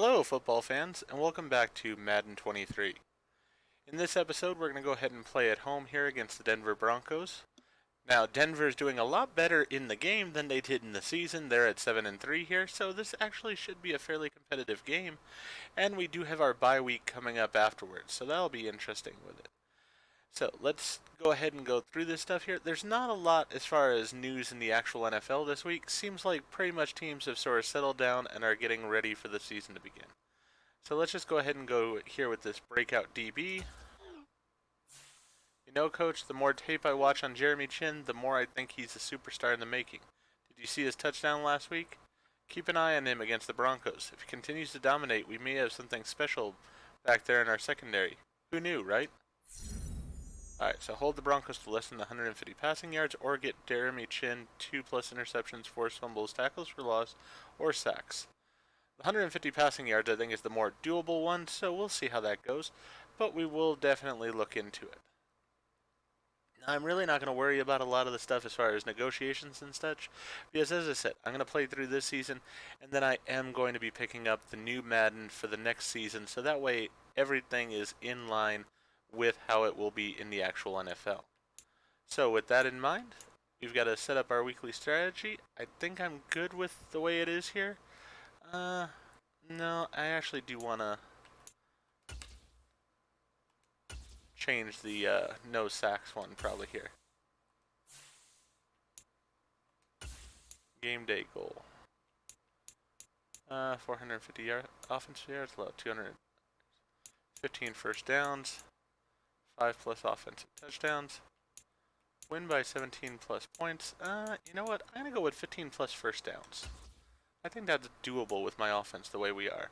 Hello, football fans, and welcome back to Madden 23. In this episode, we're going to go ahead and play at home here against the Denver Broncos. Now, Denver is doing a lot better in the game than they did in the season. They're at 7-3 here, so this actually should be a fairly competitive game. And we do have our bye week coming up afterwards, so that'll be interesting with it. So, let's go ahead and go through this stuff here. There's not a lot as far as news in the actual NFL this week. Seems like pretty much teams have sort of settled down and are getting ready for the season to begin. So let's just go ahead and go here with this breakout DB. You know, Coach, the more tape I watch on Jeremy Chinn, the more I think he's a superstar in the making. Did you see his touchdown last week? Keep an eye on him against the Broncos. If he continues to dominate, we may have something special back there in our secondary. Who knew, right? Alright, so hold the Broncos to less than 150 passing yards, or get Jeremy Chinn 2+ interceptions, forced fumbles, tackles for loss, or sacks. The 150 passing yards I think is the more doable one, so we'll see how that goes, but we will definitely look into it. Now, I'm really not going to worry about a lot of the stuff as far as negotiations and such, because as I said, I'm going to play through this season, and then I am going to be picking up the new Madden for the next season, so that way everything is in line with how it will be in the actual NFL. So with that in mind, we've got to set up our weekly strategy. I think I'm good with the way it is here. No, I actually do want to change the no sacks one probably here. Game day goal. 450 offensive yards, 215 first downs. 5+ offensive touchdowns. Win by 17+ points. You know what? I'm going to go with 15+ first downs. I think that's doable with my offense the way we are.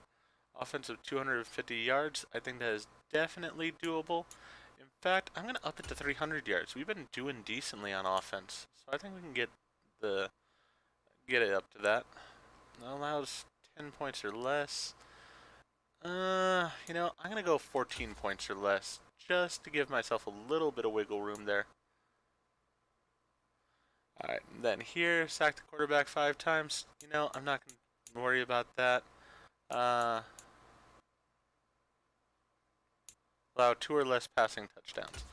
Offensive 250 yards. I think that is definitely doable. In fact, I'm going to up it to 300 yards. We've been doing decently on offense. So I think we can get it up to that. That allows 10 points or less. You know, I'm going to go 14 points or less, just to give myself a little bit of wiggle room there. Alright, then here, sack the quarterback 5 times. You know, I'm not going to worry about that. Allow 2 or less passing touchdowns.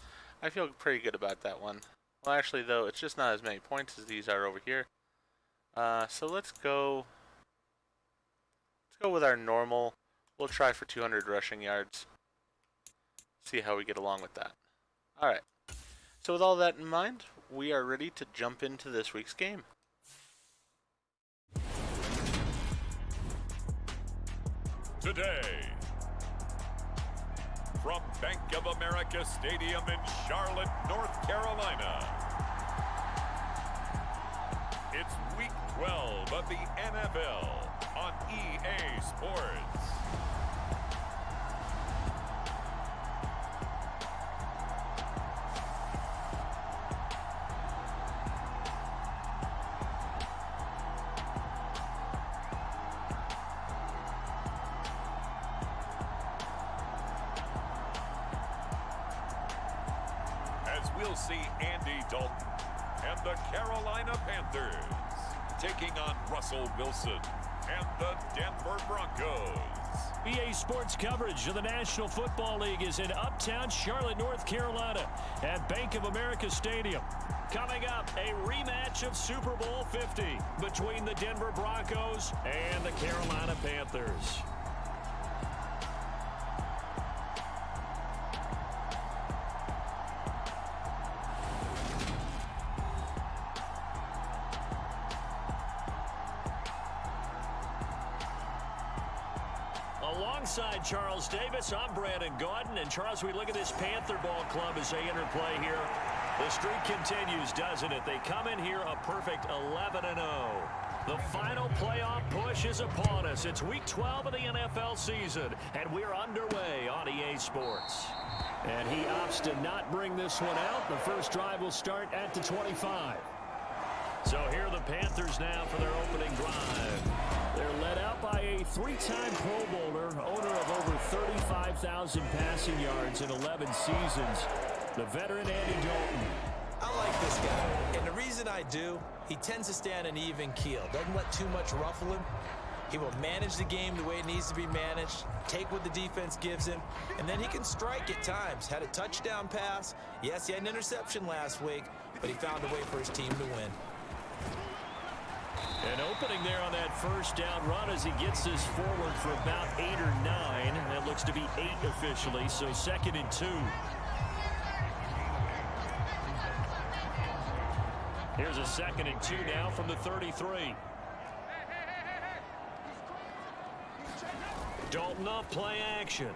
I feel pretty good about that one. Well, actually, though, it's just not as many points as these are over here. So let's go with our normal. We'll try for 200 rushing yards. See how we get along with that. Alright, so with all that in mind, we are ready to jump into this week's game. Today, from Bank of America Stadium in Charlotte, North Carolina, it's Week 12 of the NFL on EA Sports. We'll see Andy Dalton and the Carolina Panthers taking on Russell Wilson and the Denver Broncos. EA Sports coverage of the National Football League is in uptown Charlotte, North Carolina at Bank of America Stadium. Coming up, a rematch of Super Bowl 50 between the Denver Broncos and the Carolina Panthers. Alongside Charles Davis, I'm Brandon Gaudin. And Charles, we look at this Panther ball club as they enter play here. The streak continues, doesn't it? They come in here a perfect 11-0. The final playoff push is upon us. It's Week 12 of the NFL season, and we're underway on EA Sports. And he opts to not bring this one out. The first drive will start at the 25. So here are the Panthers now for their opening drive. They're led out by a 3-time Pro Bowler, owner of over 35,000 passing yards in 11 seasons, the veteran Andy Dalton. I like this guy, and the reason I do, he tends to stay on an even keel, doesn't let too much ruffle him. He will manage the game the way it needs to be managed, take what the defense gives him, and then he can strike at times. Had a touchdown pass. Yes, he had an interception last week, but he found a way for his team to win. An opening there on that first down run as he gets this forward for about 8 or 9. That looks to be 8 officially, so 2nd and 2. Here's a 2nd and 2 now from the 33. Dalton off play action.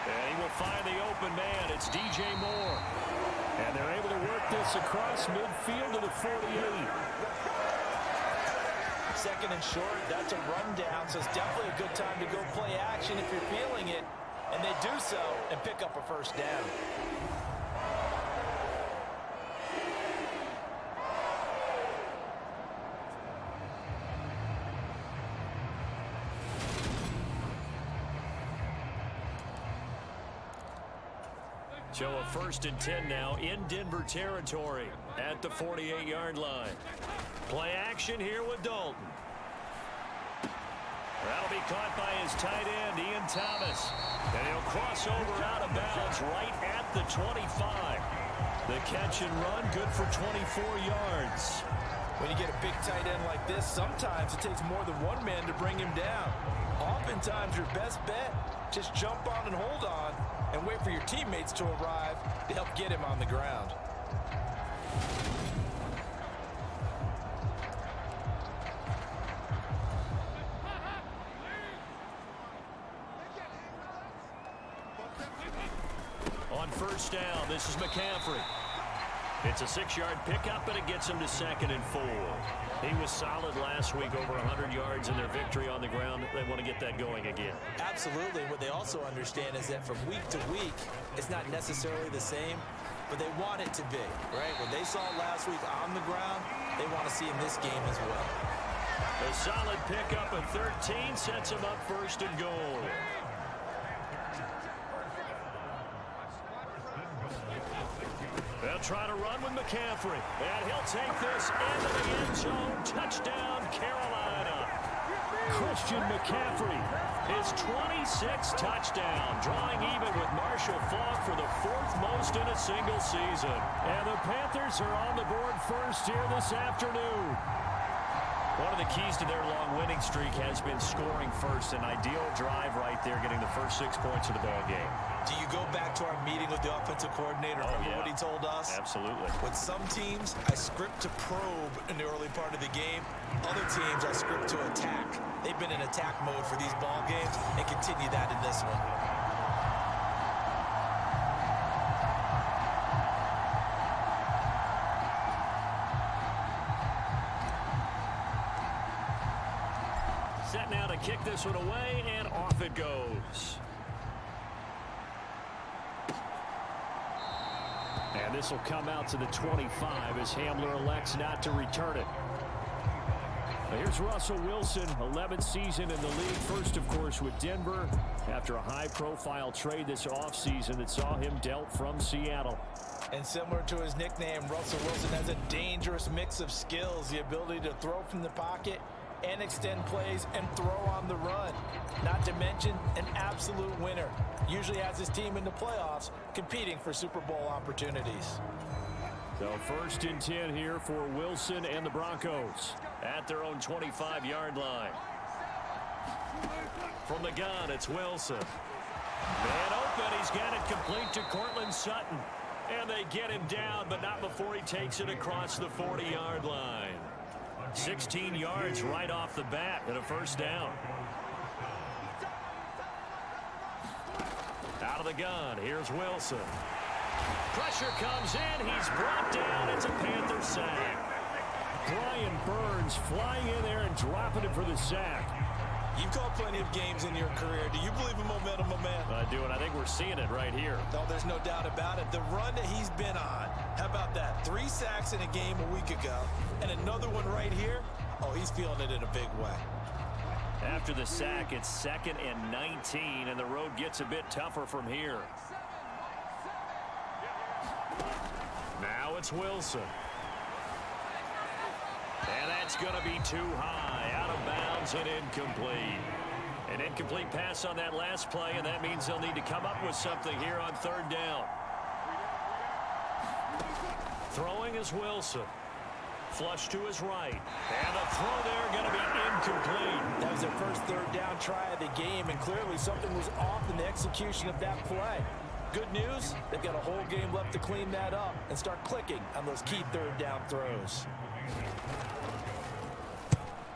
And he will find the open man. It's DJ Moore. And they're able to work this across midfield to the 48. 2nd and short, that's a rundown, so it's definitely a good time to go play action if you're feeling it. And they do so and pick up a first down. So a 1st and 10 now in Denver territory at the 48-yard line. Play action here with Dalton. That'll be caught by his tight end, Ian Thomas. And he'll cross over out of bounds right at the 25. The catch and run good for 24 yards. When you get a big tight end like this, sometimes it takes more than one man to bring him down. Oftentimes your best bet, just jump on and hold on and wait for your teammates to arrive to help get him on the ground. On first down, this is McCaffrey. It's a 6-yard pickup, but it gets him to 2nd and 4. He was solid last week, over 100 yards in their victory on the ground. They want to get that going again. Absolutely. What they also understand is that from week to week, it's not necessarily the same, but they want it to be, right? What they saw last week on the ground, they want to see in this game as well. A solid pickup of 13 sets him up 1st and goal. They'll try to run with McCaffrey. And he'll take this into the end zone. Touchdown, Carolina. Christian McCaffrey, his 26th touchdown, drawing even with Marshall Faulk for the 4th most in a single season. And the Panthers are on the board first here this afternoon. One of the keys to their long winning streak has been scoring first. An ideal drive right there, getting the first 6 points of the ball game. Do you go back to our meeting with the offensive coordinator? Remember what he told us? Absolutely. With some teams, I script to probe in the early part of the game. Other teams, I script to attack. They've been in attack mode for these ball games and continue that in this one. Set now to kick this one away, and off it goes. And this will come out to the 25 as Hamler elects not to return it. Here's Russell Wilson, 11th season in the league. First, of course, with Denver after a high-profile trade this offseason that saw him dealt from Seattle. And similar to his nickname, Russell Wilson has a dangerous mix of skills, the ability to throw from the pocket and extend plays and throw on the run. Not to mention an absolute winner. Usually has his team in the playoffs competing for Super Bowl opportunities. So 1st and 10 here for Wilson and the Broncos at their own 25-yard line. From the gun, it's Wilson. Man open, he's got it complete to Cortland Sutton. And they get him down, but not before he takes it across the 40-yard line. 16 yards right off the bat and a first down. Out of the gun, here's Wilson. Pressure comes in, he's brought down, it's a Panther sack. Brian Burns flying in there and dropping it for the sack. You've called plenty of games in your career. Do you believe in momentum, my man? I do, and I think we're seeing it right here. No, there's no doubt about it. The run that he's been on, how about that? 3 sacks in a game a week ago, and another one right here. Oh, he's feeling it in a big way. After the sack, it's 2nd and 19, and the road gets a bit tougher from here. Now it's Wilson. And that's going to be too high, out of bounds and incomplete. An incomplete pass on that last play, and that means they'll need to come up with something here on third down. Throwing is Wilson. Flush to his right. And the throw there going to be incomplete. That was their first third down try of the game, and clearly something was off in the execution of that play. Good news, they've got a whole game left to clean that up and start clicking on those key third down throws.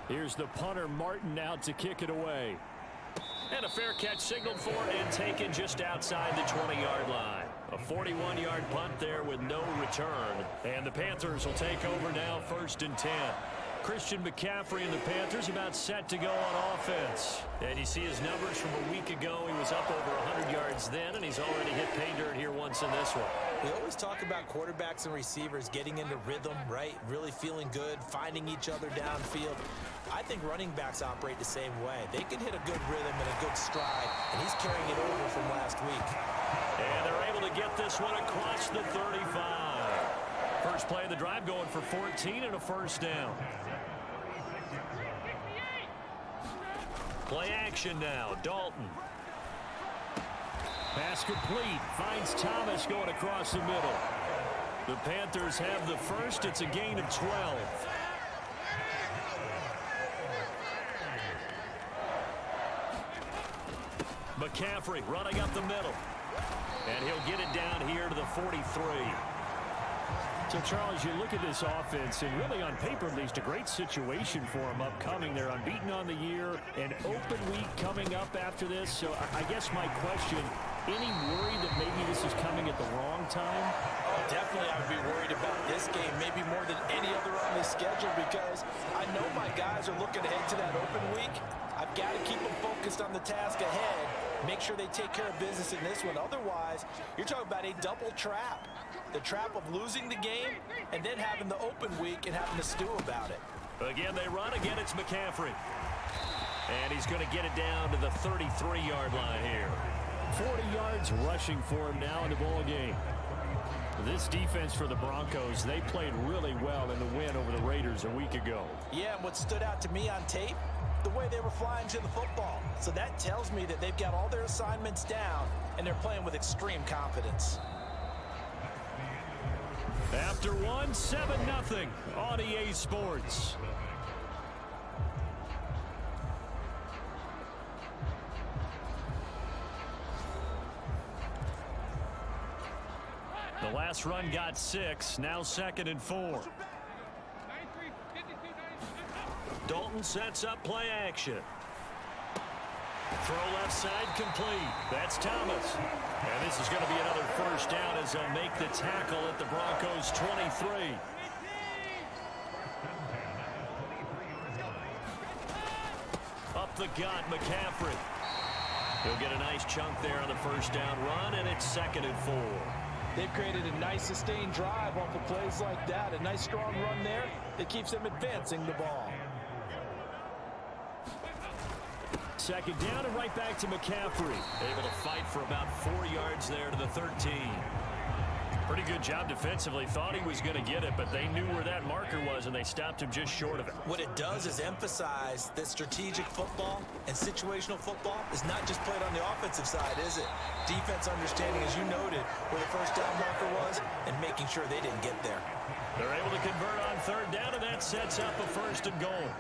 Here's the punter, Martin, out to kick it away. And a fair catch signaled for and taken just outside the 20-yard line. A 41-yard punt there with no return. And the Panthers will take over now, 1st and 10. Christian McCaffrey and the Panthers about set to go on offense. And you see his numbers from a week ago. He was up over 100 yards then, and he's already hit pay dirt here once in this one. We always talk about quarterbacks and receivers getting into rhythm, right? Really feeling good, finding each other downfield. I think running backs operate the same way. They can hit a good rhythm and a good stride, and he's carrying it over from last week. And they're able to get this one across the 35. First play of the drive going for 14 and a first down. Play action now, Dalton. Pass complete, finds Thomas going across the middle. The Panthers have the first, it's a gain of 12. McCaffrey running up the middle. And he'll get it down here to the 43. So, Charles, you look at this offense, and really on paper, at least a great situation for them upcoming. They're unbeaten on the year, an open week coming up after this. So I guess my question, any worry that maybe this is coming at the wrong time? Oh, definitely I would be worried about this game, maybe more than any other on the schedule, because I know my guys are looking ahead to that open week. I've got to keep them focused on the task ahead, make sure they take care of business in this one. Otherwise, you're talking about a double trap. The trap of losing the game and then having the open week and having to stew about it. Again, they run. Again, it's McCaffrey. And he's going to get it down to the 33-yard line here. 40 yards rushing for him now in the ball game. This defense for the Broncos, they played really well in the win over the Raiders a week ago. Yeah, and what stood out to me on tape, the way they were flying to the football. So that tells me that they've got all their assignments down and they're playing with extreme confidence. After one, 7-0 on EA Sports. The last run got 6, now 2nd and 4. Dalton sets up play action. Throw left side complete. That's Thomas. And this is going to be another first down as they'll make the tackle at the Broncos 23. Up the gut, McCaffrey. He'll get a nice chunk there on the first down run, and it's 2nd and 4. They've created a nice sustained drive off of plays like that. A nice strong run there that keeps them advancing the ball. 2nd down and right back to McCaffrey. Able to fight for about 4 yards there to the 13. Pretty good job defensively. Thought he was going to get it, but they knew where that marker was, and they stopped him just short of it. What it does is emphasize that strategic football and situational football is not just played on the offensive side, is it? Defense understanding, as you noted, where the first down marker was and making sure they didn't get there. They're able to convert on 3rd down, and that sets up a 1st and goal.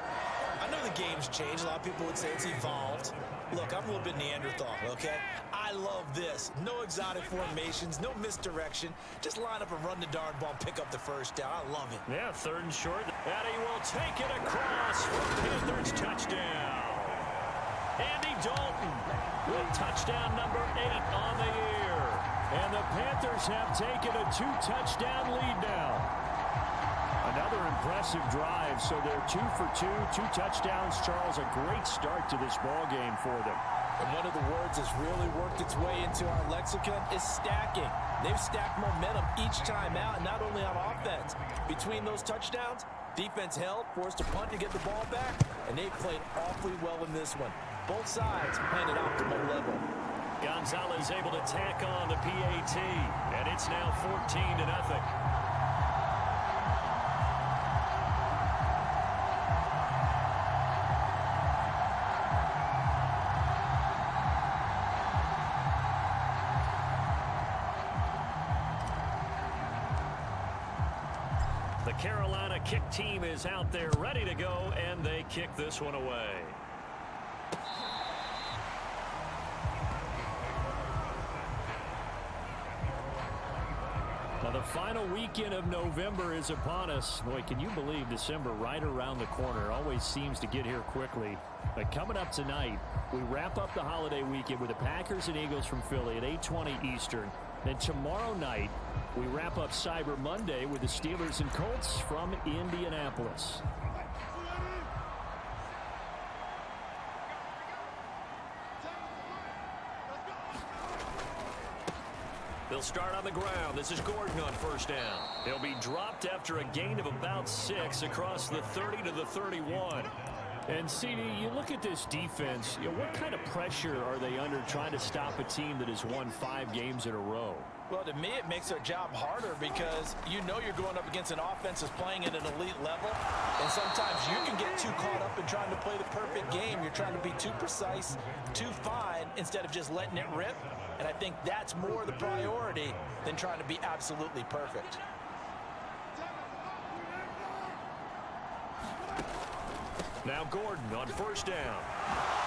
I know the game's changed. A lot of people would say it's evolved. Look, I'm a little bit Neanderthal, okay? I love this. No exotic formations, no misdirection. Just line up and run the darn ball and pick up the first down. I love it. Yeah, 3rd and short. And he will take it across for Panthers touchdown. Andy Dalton with touchdown number 8 on the year. And the Panthers have taken a 2-touchdown lead now. Another impressive drive, so they're 2 for 2, 2 touchdowns. Charles, a great start to this ball game for them. And one of the words that's really worked its way into our lexicon is stacking. They've stacked momentum each time out, not only on offense. Between those touchdowns, defense held, forced a punt to get the ball back, and they played awfully well in this one. Both sides playing at optimal level. Gonzalez able to tack on the PAT, and it's now 14-0. The Carolina kick team is out there ready to go, and they kick this one away. Now, the final weekend of November is upon us. Boy, can you believe December right around the corner? Always seems to get here quickly. But coming up tonight, we wrap up the holiday weekend with the Packers and Eagles from Philly at 8:20 Eastern. Then tomorrow night, we wrap up Cyber Monday with the Steelers and Colts from Indianapolis. They'll start on the ground. This is Gordon on first down. He'll be dropped after a gain of about 6 across the 30 to the 31. And CD, you look at this defense, what kind of pressure are they under trying to stop a team that has won 5 games in a row? Well, to me, it makes their job harder because you know you're going up against an offense that's playing at an elite level. And sometimes you can get too caught up in trying to play the perfect game. You're trying to be too precise, too fine, instead of just letting it rip. And I think that's more the priority than trying to be absolutely perfect. Now Gordon on first down.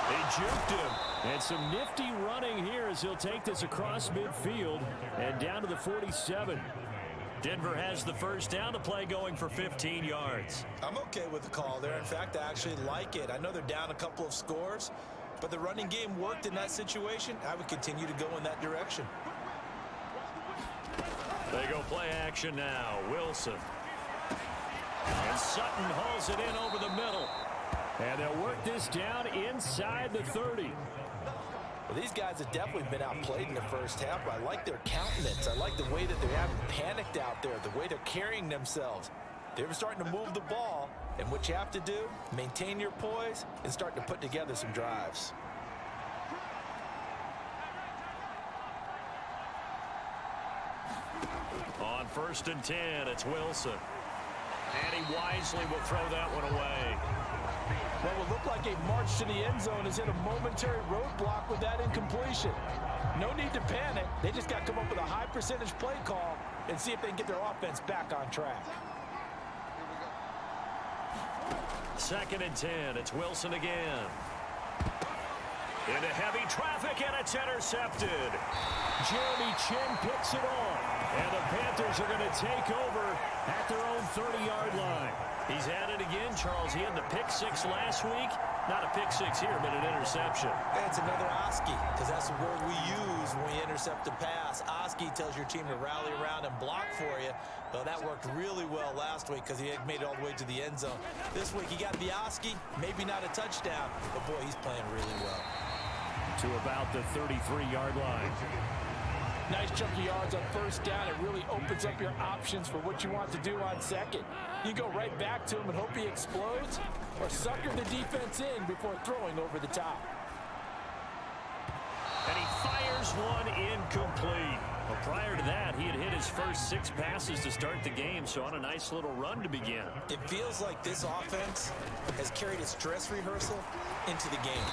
They juked him. And some nifty running here as he'll take this across midfield and down to the 47. Denver has the first down, the play going for 15 yards. I'm okay with the call there. In fact, I actually like it. I know they're down a couple of scores, but the running game worked in that situation. I would continue to go in that direction. They go play action now. Wilson. And Sutton hauls it in over the middle. And they'll work this down inside the 30. Well, these guys have definitely been outplayed in the first half, but I like their countenance. I like the way that they haven't panicked out there, the way they're carrying themselves. They're starting to move the ball, and what you have to do, maintain your poise and start to put together some drives. On first and 10, it's Wilson. And he wisely will throw that one away. What will look like a march to the end zone has hit a momentary roadblock with that incompletion. No need to panic. They just got to come up with a high percentage play call and see if they can get their offense back on track. Second and 10, it's Wilson again. Into heavy traffic, and it's intercepted. Jeremy Chin picks it off. And the Panthers are going to take over at their own 30-yard line. He's at it again, Charles. He had the pick 6 last week. Not a pick 6 here, but an interception. It's another Oski, because that's the word we use when we intercept a pass. Oski tells your team to rally around and block for you. Well, that worked really well last week because he had made it all the way to the end zone. This week he got the Oski, maybe not a touchdown, but boy, he's playing really well. To about the 33-yard line. Nice chunky yards on first down. It really opens up your options for what you want to do on second. You go right back to him and hope he explodes, or sucker the defense in before throwing over the top. And he fires one incomplete. Well, prior to that, he had hit his first 6 passes to start the game, so on a nice little run to begin. It feels like this offense has carried its dress rehearsal into the game,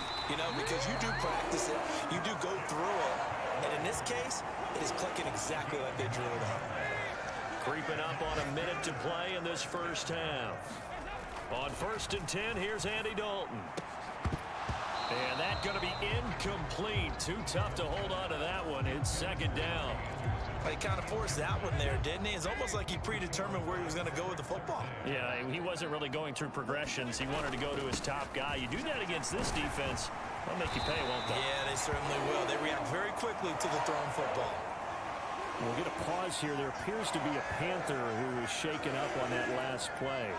because you do practice it, you do go through it, and in this case, it is clicking exactly like they drew it up. Creeping up on a minute to play in this first half. On first and 10, here's Andy Dalton. And that's going to be incomplete. Too tough to hold on to that one. It's second down. He kind of forced that one there, didn't he? It's almost like he predetermined where he was going to go with the football. Yeah, he wasn't really going through progressions. He wanted to go to his top guy. You do that against this defense, they'll make you pay, won't they? Yeah, they certainly will. They react very quickly to the thrown football. We'll get a pause here. There appears to be a Panther who is shaken up on that last play.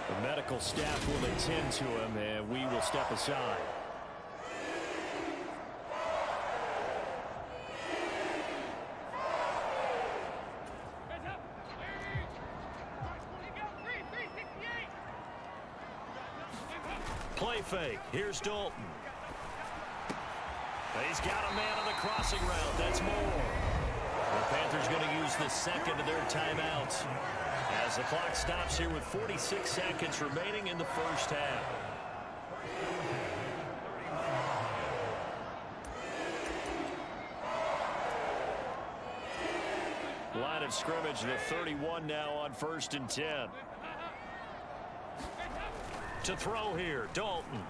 The medical staff will attend to him, and we will step aside. Play fake. Here's Dalton. He's got a man on the crossing route. That's more. The Panthers going to use the second of their timeouts as the clock stops here with 46 seconds remaining in the first half. Line of scrimmage, the 31 now on first and 10. To throw here, Dalton.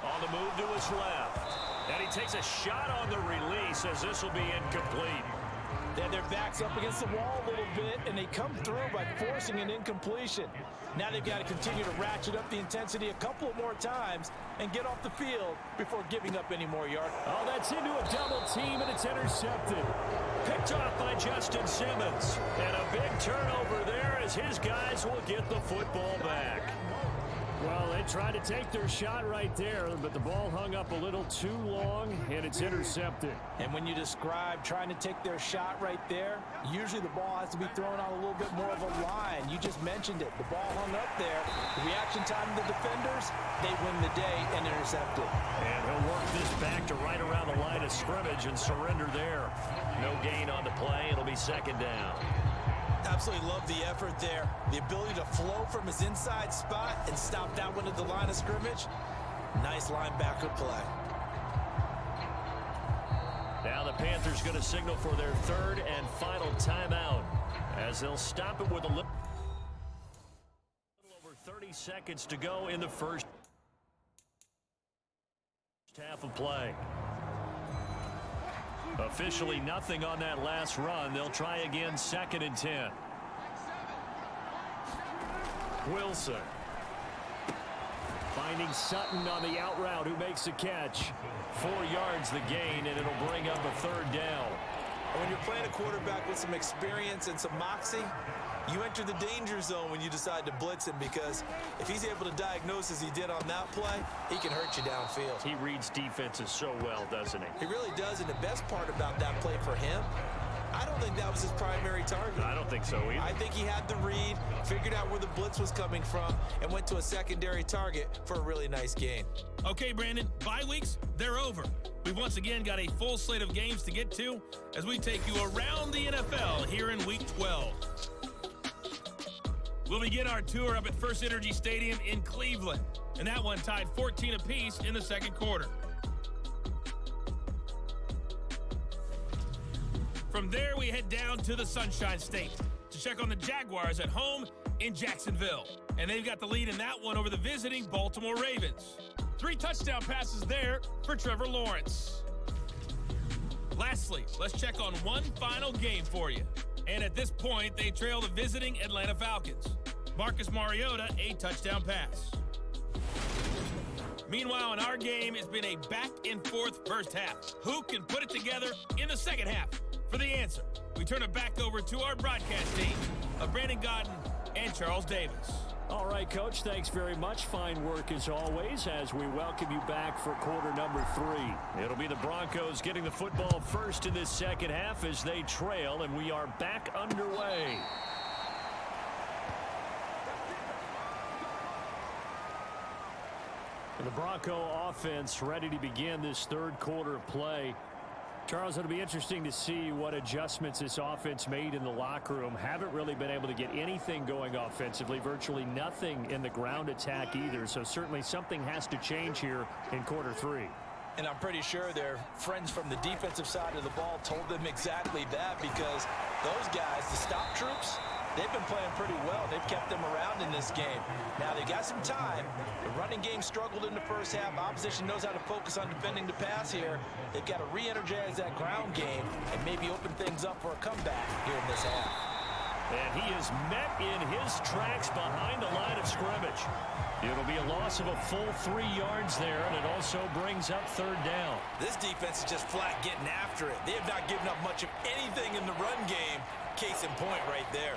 On the move to his left. And he takes a shot on the release as this will be incomplete. Then their back's up against the wall a little bit, and they come through by forcing an incompletion. Now they've got to continue to ratchet up the intensity a couple of more times and get off the field before giving up any more yards. Oh, that's into a double team, and it's intercepted. Picked off by Justin Simmons. And a big turnover there as his guys will get the football back. Well, they tried to take their shot right there, but the ball hung up a little too long, and it's intercepted. And when you describe trying to take their shot right there, usually the ball has to be thrown on a little bit more of a line. You just mentioned it. The ball hung up there. The reaction time of the defenders, they win the day and intercept it. And he'll work this back to right around the line of scrimmage and surrender there. No gain on the play. It'll be second down. Absolutely love the effort there. The ability to flow from his inside spot and stop that one at the line of scrimmage. Nice linebacker play. Now the Panthers going to signal for their third and final timeout as they'll stop it with a little over 30 seconds to go in the first half of play. Officially nothing on that last run. They'll try again, 2nd and 10. Wilson. Finding Sutton on the out route, who makes the catch. 4 yards the gain, and it'll bring up a third down. When you're playing a quarterback with some experience and some moxie, you enter the danger zone when you decide to blitz him, because if he's able to diagnose as he did on that play, he can hurt you downfield. He reads defenses so well, doesn't he? He really does, and the best part about that play for him, I don't think that was his primary target. I don't think so either. I think he had the read, figured out where the blitz was coming from, and went to a secondary target for a really nice gain. Okay, Brandon, bye weeks, they're over. We've once again got a full slate of games to get to as we take you around the NFL here in Week 12. We'll begin our tour up at First Energy Stadium in Cleveland, and that one tied 14 apiece in the second quarter. From there, we head down to the Sunshine State to check on the Jaguars at home in Jacksonville. And they've got the lead in that one over the visiting Baltimore Ravens. 3 touchdown passes there for Trevor Lawrence. Lastly, let's check on one final game for you. And at this point, they trail the visiting Atlanta Falcons. Marcus Mariota, a touchdown pass. Meanwhile, in our game, it's been a back-and-forth first half. Who can put it together in the second half? For the answer, we turn it back over to our broadcast team of Brandon Godden and Charles Davis. All right, Coach, thanks very much. Fine work as always as we welcome you back for quarter number 3. It'll be the Broncos getting the football first in this second half as they trail, and we are back underway. And the Bronco offense ready to begin this third quarter of play. Charles, it'll be interesting to see what adjustments this offense made in the locker room. Haven't really been able to get anything going offensively, virtually nothing in the ground attack either. So certainly something has to change here in quarter 3. And I'm pretty sure their friends from the defensive side of the ball told them exactly that, because those guys, the stop troops, they've been playing pretty well. They've kept them around in this game. Now, they got some time. The running game struggled in the first half. Opposition knows how to focus on defending the pass here. They've got to re-energize that ground game and maybe open things up for a comeback here in this half. And he is met in his tracks behind the line of scrimmage. It'll be a loss of a full 3 yards there, and it also brings up third down. This defense is just flat getting after it. They have not given up much of anything in the run game. Case in point right there.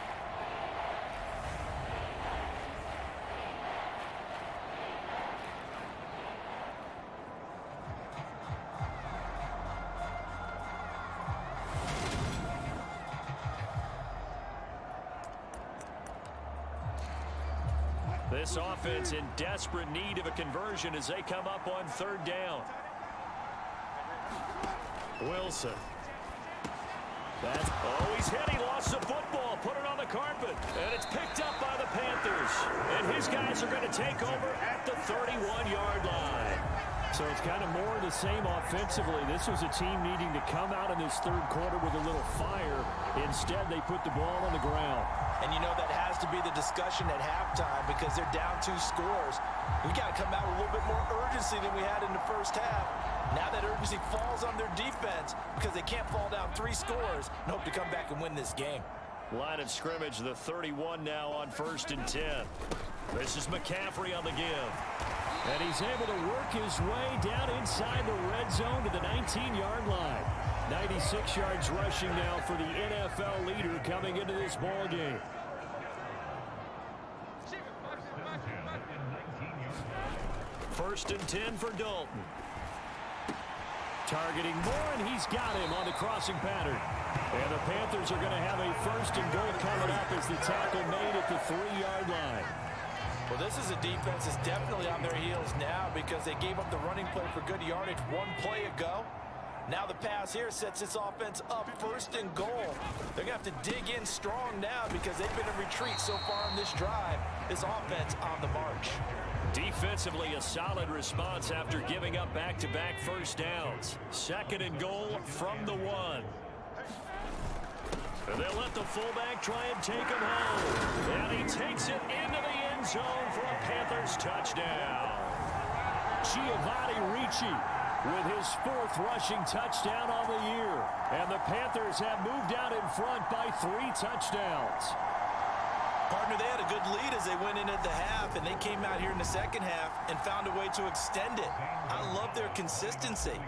This offense in desperate need of a conversion as they come up on third down. Wilson. He's hit. He lost the football. Put it on the carpet. And it's picked up by the Panthers. And his guys are going to take over at the 31-yard line. So it's kind of more of the same offensively. This was a team needing to come out in this third quarter with a little fire. Instead, they put the ball on the ground. And you know that has to be the discussion at halftime because they're down 2 scores. We got to come out with a little bit more urgency than we had in the first half. Now that urgency falls on their defense because they can't fall down 3 scores and hope to come back and win this game. Line of scrimmage, the 31 now on 1st and 10. This is McCaffrey on the give. And he's able to work his way down inside the red zone to the 19-yard line. 96 yards rushing now for the NFL leader coming into this ball game. First and 10 for Dalton. Targeting Moore, and he's got him on the crossing pattern. And the Panthers are going to have a 1st and goal coming up as the tackle made at the 3-yard line. Well, this is a defense that's definitely on their heels now because they gave up the running play for good yardage 1 play ago. Now the pass here sets this offense up 1st and goal. They're going to have to dig in strong now because they've been in retreat so far in this drive. This offense on the march. Defensively, a solid response after giving up back-to-back first downs. 2nd and goal from the 1. And they'll let the fullback try and take him home. And he takes it into the end zone for a Panthers touchdown. Giovanni Ricci with his 4th rushing touchdown on the year. And the Panthers have moved out in front by 3 touchdowns. Partner, they had a good lead as they went in at the half, and they came out here in the second half and found a way to extend it. I love their consistency.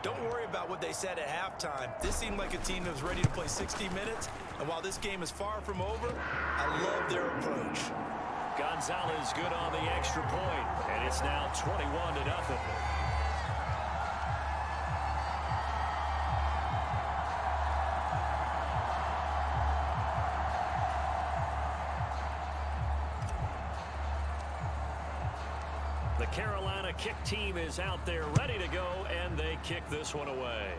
Don't worry about what they said at halftime. This seemed like a team that was ready to play 60 minutes, and while this game is far from over, I love their approach. Gonzalez good on the extra point, and it's now 21-0. The Carolina kick team is out there ready to go, and they kick this one away.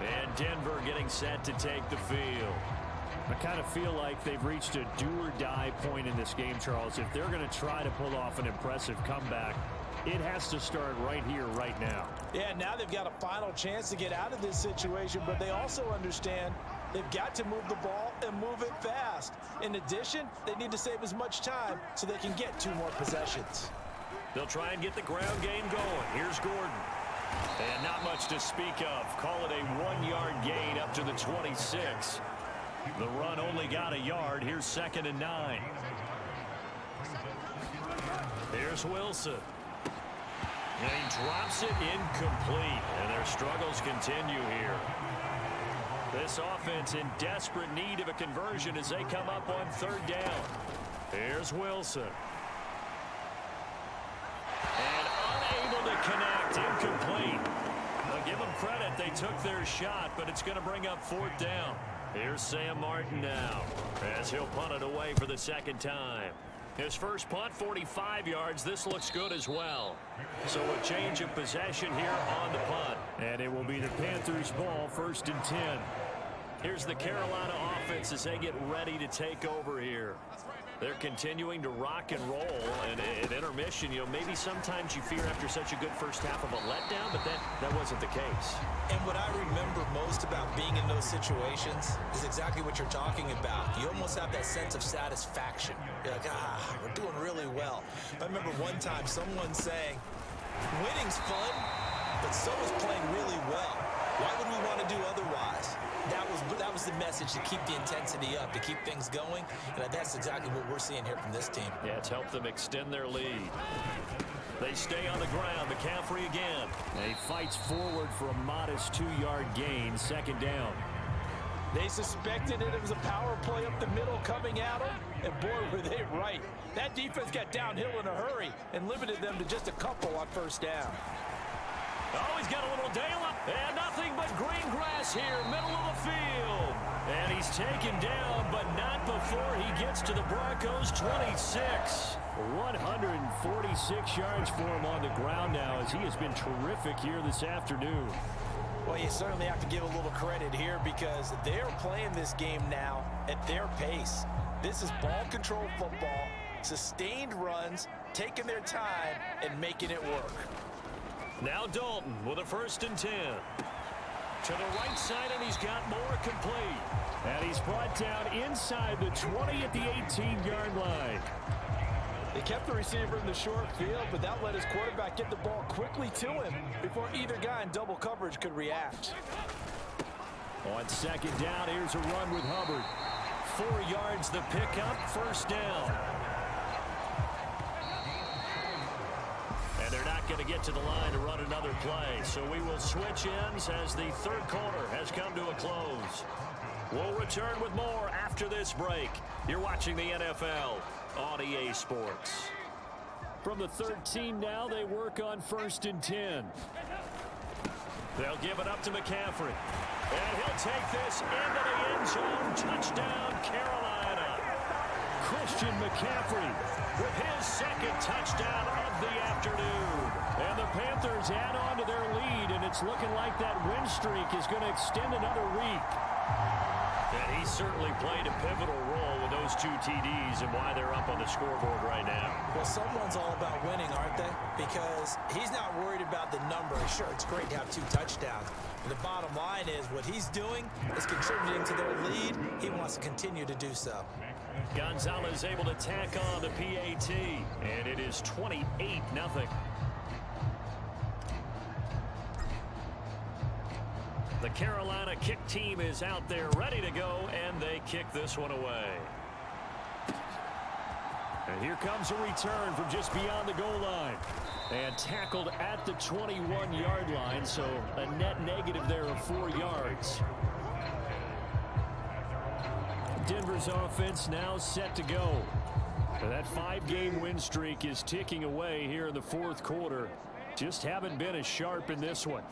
And Denver getting set to take the field. I kind of feel like they've reached a do-or-die point in this game, Charles. If they're going to try to pull off an impressive comeback, it has to start right here, right now. Yeah, now they've got a final chance to get out of this situation, but they also understand they've got to move the ball and move it fast. In addition, they need to save as much time so they can get 2 more possessions. They'll try and get the ground game going. Here's Gordon. And not much to speak of. Call it a 1-yard gain up to the 26. The run only got a yard. Here's 2nd and 9. Here's Wilson. And he drops it incomplete. And their struggles continue here. This offense in desperate need of a conversion as they come up on 3rd down. Here's Wilson. And unable to connect. Incomplete. I'll give them credit. They took their shot, but it's going to bring up 4th down. Here's Sam Martin now as he'll punt it away for the 2nd time. His first punt, 45 yards. This looks good as well. So a change of possession here on the punt. And it will be the Panthers' ball, 1st and 10. Here's the Carolina offense as they get ready to take over here. They're continuing to rock and roll, and at intermission, you know, maybe sometimes you fear after such a good first half of a letdown, but that wasn't the case. And what I remember most about being in those situations is exactly what you're talking about. You almost have that sense of satisfaction. You're like, we're doing really well. I remember one time someone saying, winning's fun, but so is playing really well. Why would we want to do otherwise? That was the message, to keep the intensity up, to keep things going, and that's exactly what we're seeing here from this team. Yeah, it's helped them extend their lead. They stay on the ground. McCaffrey again. He fights forward for a modest 2-yard gain, 2nd down. They suspected it was a power play up the middle coming at them, and boy, were they right. That defense got downhill in a hurry and limited them to just a couple on 1st down. Oh, he's got a little daylight. And nothing but green grass here, middle of the field. And he's taken down, but not before he gets to the Broncos' 26. 146 yards for him on the ground now, as he has been terrific here this afternoon. Well, you certainly have to give a little credit here because they're playing this game now at their pace. This is ball control football, sustained runs, taking their time, and making it work. Now Dalton with a 1st and 10. To the right side, and he's got more complete. And he's brought down inside the 20 at the 18-yard line. They kept the receiver in the short field, but that let his quarterback get the ball quickly to him before either guy in double coverage could react. On 2nd down, here's a run with Hubbard. 4 yards the pickup, 1st down. And they're not going to get to the line to run another play, so we will switch ends as the 3rd quarter has come to a close. We'll return with more after this break. You're watching the NFL on EA Sports. From the 13 now, they work on 1st and 10. They'll give it up to McCaffrey. And he'll take this into the end zone. Touchdown, Carolina. Christian McCaffrey with his 2nd touchdown of the afternoon. And the Panthers add on to their lead, and it's looking like that win streak is going to extend another week. And he certainly played a pivotal role with those 2 TDs and why they're up on the scoreboard right now. Well, someone's all about winning, aren't they? Because he's not worried about the number. Sure, it's great to have 2 touchdowns. And the bottom line is what he's doing is contributing to their lead. He wants to continue to do so. Gonzalez able to tack on the PAT, and it is 28-0. The Carolina kick team is out there ready to go, and they kick this one away. And here comes a return from just beyond the goal line. And tackled at the 21-yard line, so a net negative there of 4 yards. Denver's offense now set to go. So that 5-game win streak is ticking away here in the 4th quarter. Just haven't been as sharp in this one.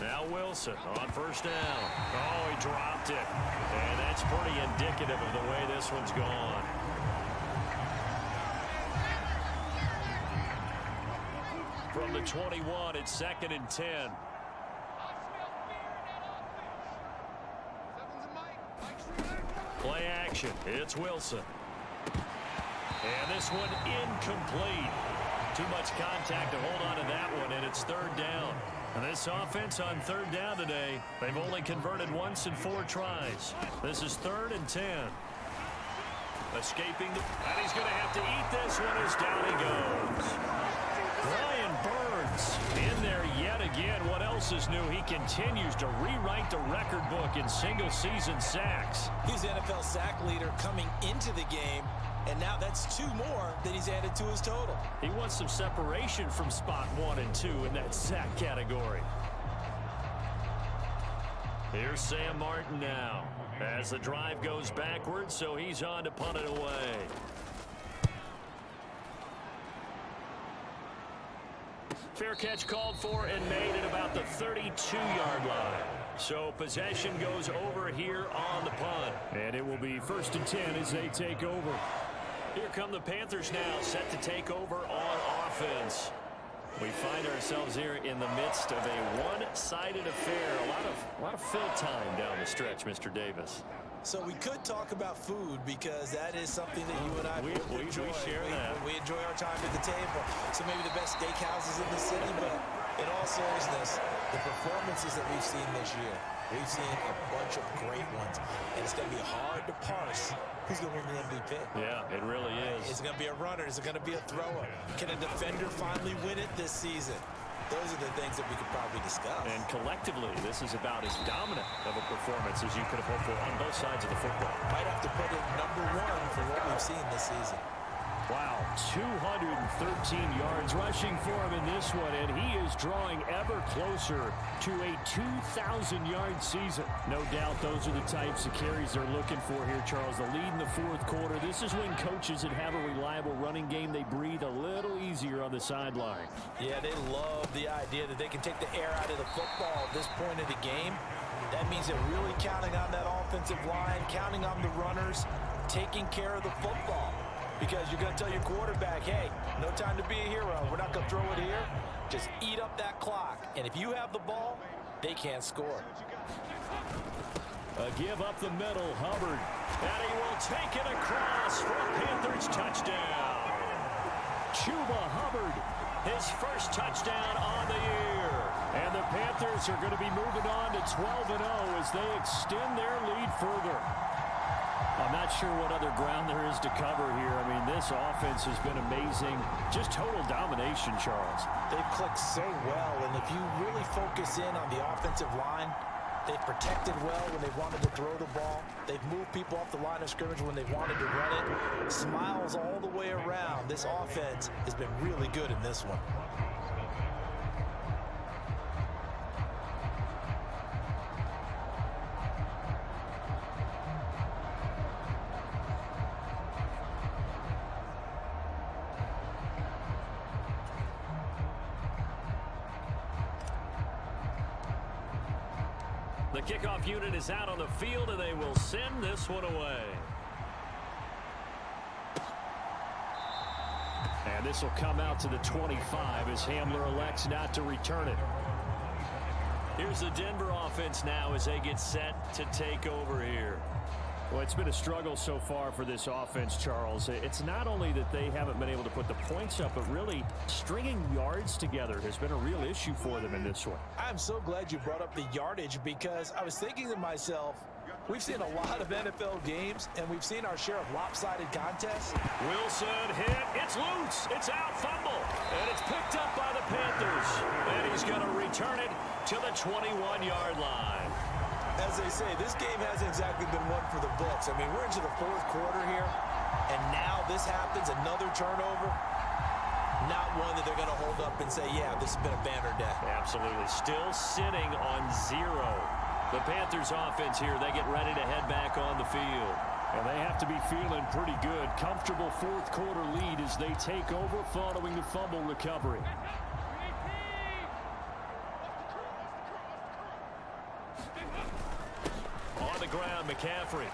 Now Wilson on 1st down. Oh, he dropped it. And that's pretty indicative of the way this one's gone. From the 21, it's 2nd and 10. Play action. It's Wilson. And this one incomplete. Too much contact to hold on to that one, and it's 3rd down. And this offense on 3rd down today, they've only converted once in 4 tries. This is 3rd and 10. Escaping, and he's going to have to eat this one as down he goes. Brian Burns in there yet again. What else is new? He continues to rewrite the record book in single-season sacks. He's NFL sack leader coming into the game, and now that's 2 more that he's added to his total. He wants some separation from spot 1 and 2 in that sack category. Here's Sam Martin now as the drive goes backwards, so he's on to punt it away. Fair catch called for and made at about the 32-yard line. So possession goes over here on the punt. And it will be 1st and 10 as they take over. Here come the Panthers now, set to take over on offense. We find ourselves here in the midst of a one-sided affair. A lot of fill time down the stretch, Mr. Davis. So we could talk about food because that is something that you and I both enjoy. We share that. We enjoy our time at the table. So maybe the best steakhouses in the city, but in all seriousness, the performances that we've seen this year, we've seen a bunch of great ones, and it's going to be hard to parse who's going to win the MVP. Yeah, it really is. Is it going to be a runner? Is it going to be a thrower? Can a defender finally win it this season? Those are the things that we could probably discuss. And collectively, this is about as dominant of a performance as you could have hoped for on both sides of the football. Might have to put it number 1 for what we've seen this season. Wow, 213 yards rushing for him in this one, and he is drawing ever closer to a 2,000-yard season. No doubt those are the types of carries they're looking for here, Charles. The lead in the 4th quarter. This is when coaches that have a reliable running game, they breathe a little easier on the sideline. Yeah, they love the idea that they can take the air out of the football at this point of the game. That means they're really counting on that offensive line, counting on the runners, taking care of the football. Because you're going to tell your quarterback, hey, no time to be a hero. We're not going to throw it here. Just eat up that clock. And if you have the ball, they can't score. A give up the middle, Hubbard. And he will take it across for a Panthers touchdown. Chuba Hubbard his first touchdown on the year. And the Panthers are going to be moving on to 12-0 as they extend their lead further. I'm not sure what other ground there is to cover here. I mean, this offense has been amazing. Just total domination, Charles. They've clicked so well, and if you really focus in on the offensive line, they've protected well when they wanted to throw the ball. They've moved people off the line of scrimmage when they wanted to run it. Smiles all the way around. This offense has been really good in this one. The kickoff unit is out on the field, and they will send this one away. And this will come out to the 25 as Hamler elects not to return it. Here's the Denver offense now as they get set to take over here. Well, it's been a struggle so far for this offense, Charles. It's not only that they haven't been able to put the points up, but really stringing yards together has been a real issue for them in this one. I'm so glad you brought up the yardage because I was thinking to myself, we've seen a lot of NFL games, and we've seen our share of lopsided contests. Wilson hit. It's loose. It's out. Fumble. And it's picked up by the Panthers. And he's going to return it to the 21-yard line. As they say, this game hasn't exactly been one for the books. I mean, we're into the fourth quarter here, and now this happens, another turnover. Not one that they're going to hold up and say, yeah, this has been a banner day. Absolutely. Still sitting on 0. The Panthers offense here, they get ready to head back on the field. And they have to be feeling pretty good. Comfortable fourth quarter lead as they take over following the fumble recovery. On the ground, McCaffrey.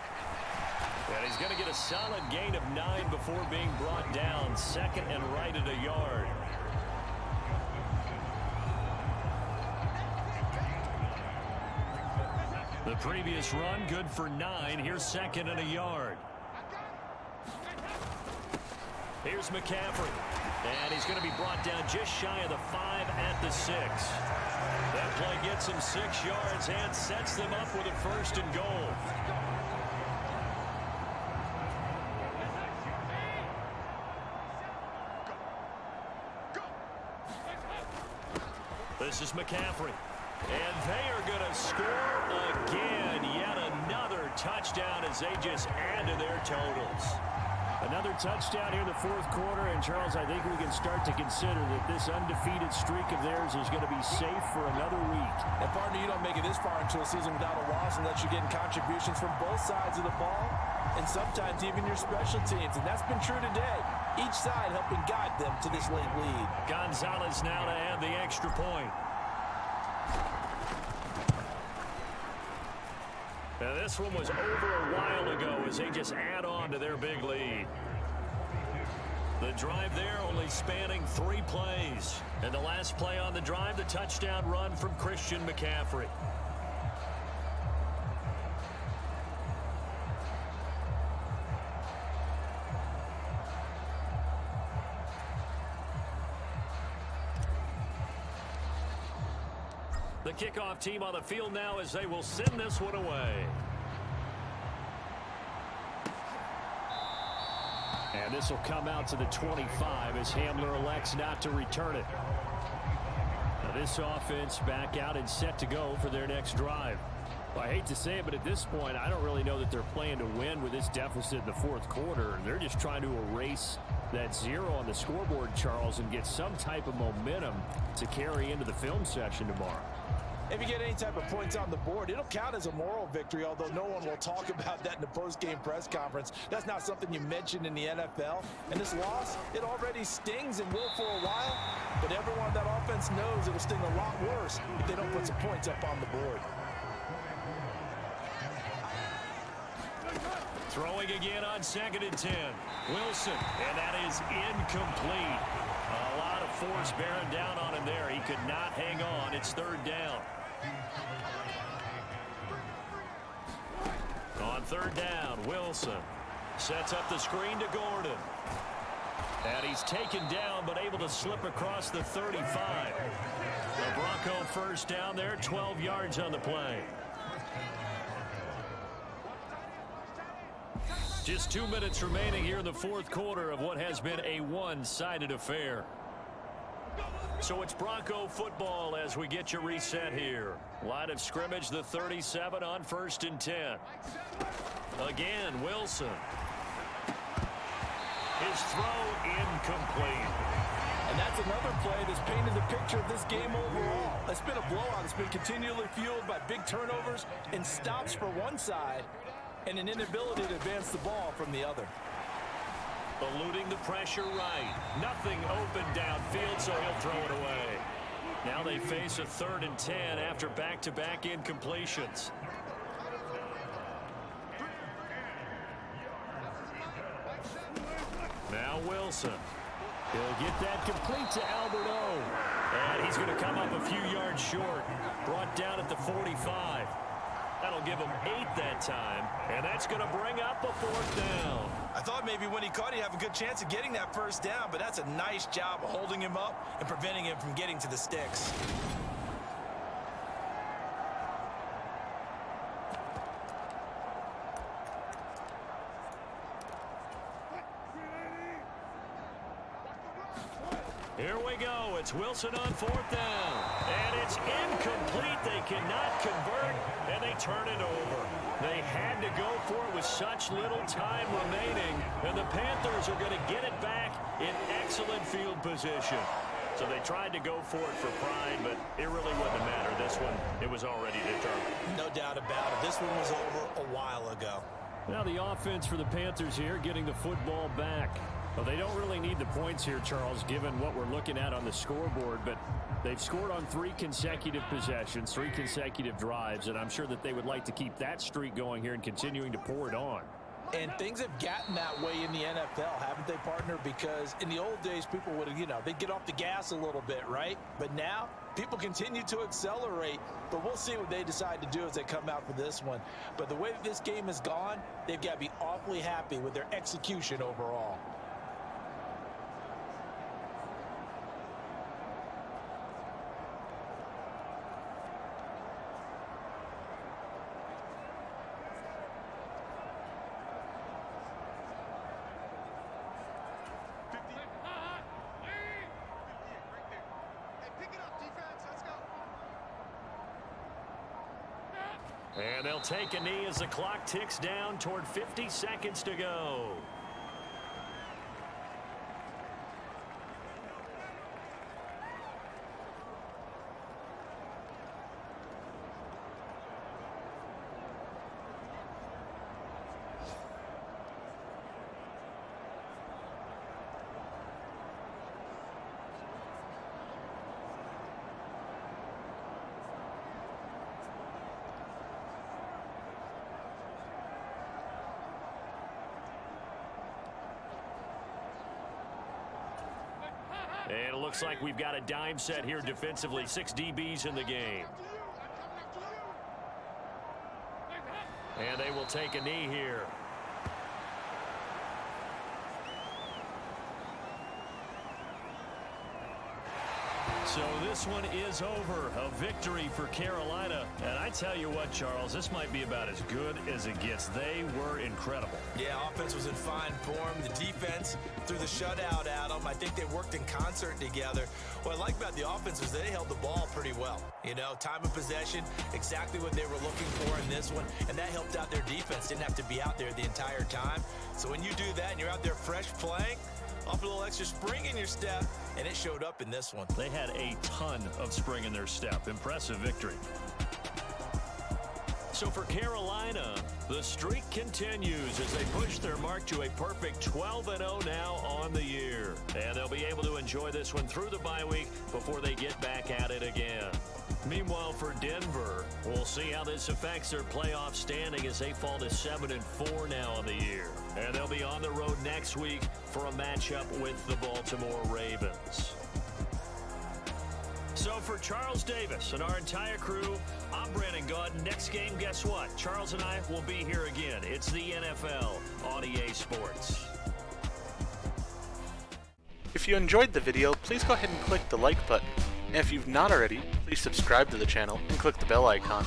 And he's going to get a solid gain of 9 before being brought down. Second and right at a yard. The previous run, good for 9. Here's second and a yard. Here's McCaffrey. And he's going to be brought down just shy of the 5 at the 6. That play gets him 6 yards and sets them up with a first and goal. This is McCaffrey. And they are going to score again. Yet another touchdown as they just add to their totals. Another touchdown here in the fourth quarter. And, Charles, I think we can start to consider that this undefeated streak of theirs is going to be safe for another week. And, partner, you don't make it this far into a season without a loss unless you're getting contributions from both sides of the ball and sometimes even your special teams. And that's been true today. Each side helping guide them to this late lead. Gonzalez now to add the extra point. Now this one was over a while ago as they just add on to their big lead. The drive there only spanning 3 plays. And the last play on the drive, the touchdown run from Christian McCaffrey. The kickoff team on the field now as they will send this one away. And this will come out to the 25 as Hamler elects not to return it. Now this offense back out and set to go for their next drive. Well, I hate to say it, but at this point, I don't really know that they're playing to win with this deficit in the fourth quarter. They're just trying to erase that 0 on the scoreboard, Charles, and get some type of momentum to carry into the film session tomorrow. If you get any type of points on the board, it'll count as a moral victory, although no one will talk about that in the post-game press conference. That's not something you mentioned in the NFL. And this loss, it already stings and will for a while, but everyone on that offense knows it'll sting a lot worse if they don't put some points up on the board. Throwing again on 2nd and 10. Wilson, and that is incomplete. A lot of force bearing down on him there. He could not hang on. It's 3rd down. On 3rd down, Wilson sets up the screen to Gordon. And he's taken down, but able to slip across the 35. The Bronco first down there, 12 yards on the play. Just 2 minutes remaining here in the fourth quarter of what has been a one-sided affair. So it's Bronco football as we get you reset here. Line of scrimmage, the 37 on 1st and 10. Again, Wilson. His throw incomplete. And that's another play that's painted the picture of this game overall. It's been a blowout. It's been continually fueled by big turnovers and stops for one side and an inability to advance the ball from the other. Eluding the pressure right. Nothing open downfield, so he'll throw it away. Now they face a 3rd and 10 after back-to-back incompletions. Now Wilson. He'll get that complete to Albert O. And he's going to come up a few yards short. Brought down at the 45. That'll give him 8 that time. And that's going to bring up a 4th down. I thought maybe when he caught, he'd have a good chance of getting that first down, but that's a nice job of holding him up and preventing him from getting to the sticks. Here we go. It's Wilson on 4th down. And it's incomplete. They cannot convert, and they turn it over. They had to go for it with such little time remaining, and the Panthers are going to get it back in excellent field position. So they tried to go for it for pride, but it really wouldn't matter. This one, it was already determined. No doubt about it. This one was over a while ago. Now the offense for the Panthers here, getting the football back. Well, they don't really need the points here, Charles, given what we're looking at on the scoreboard, but they've scored on 3 consecutive possessions, 3 consecutive drives, and I'm sure that they would like to keep that streak going here and continuing to pour it on. And things have gotten that way in the NFL, haven't they, partner? Because in the old days, people would, they'd get off the gas a little bit, right? But now, people continue to accelerate. But we'll see what they decide to do as they come out for this one. But the way that this game has gone, they've got to be awfully happy with their execution overall. And they'll take a knee as the clock ticks down toward 50 seconds to go. And it looks like we've got a dime set here defensively. 6 DBs in the game. And they will take a knee here. So this one is over. A victory for Carolina. And I tell you what, Charles, this might be about as good as it gets. They were incredible. Yeah, offense was in fine form. The defense threw the shutout at them. I think they worked in concert together. What I like about the offense was they held the ball pretty well. Time of possession, exactly what they were looking for in this one. And that helped out their defense. Didn't have to be out there the entire time. So when you do that and you're out there fresh playing, off a little extra spring in your step, and it showed up in this one. They had a ton of spring in their step. Impressive victory. So for Carolina, the streak continues as they push their mark to a perfect 12-0 now on the year. And they'll be able to enjoy this one through the bye week before they get back at it again. Meanwhile, for Denver, we'll see how this affects their playoff standing as they fall to 7-4 now on the year. And they'll be on the road next week for a matchup with the Baltimore Ravens. So for Charles Davis and our entire crew, I'm Brandon Gaudin. Next game, guess what? Charles and I will be here again. It's the NFL on EA Sports. If you enjoyed the video, please go ahead and click the like button. And if you've not already, please subscribe to the channel and click the bell icon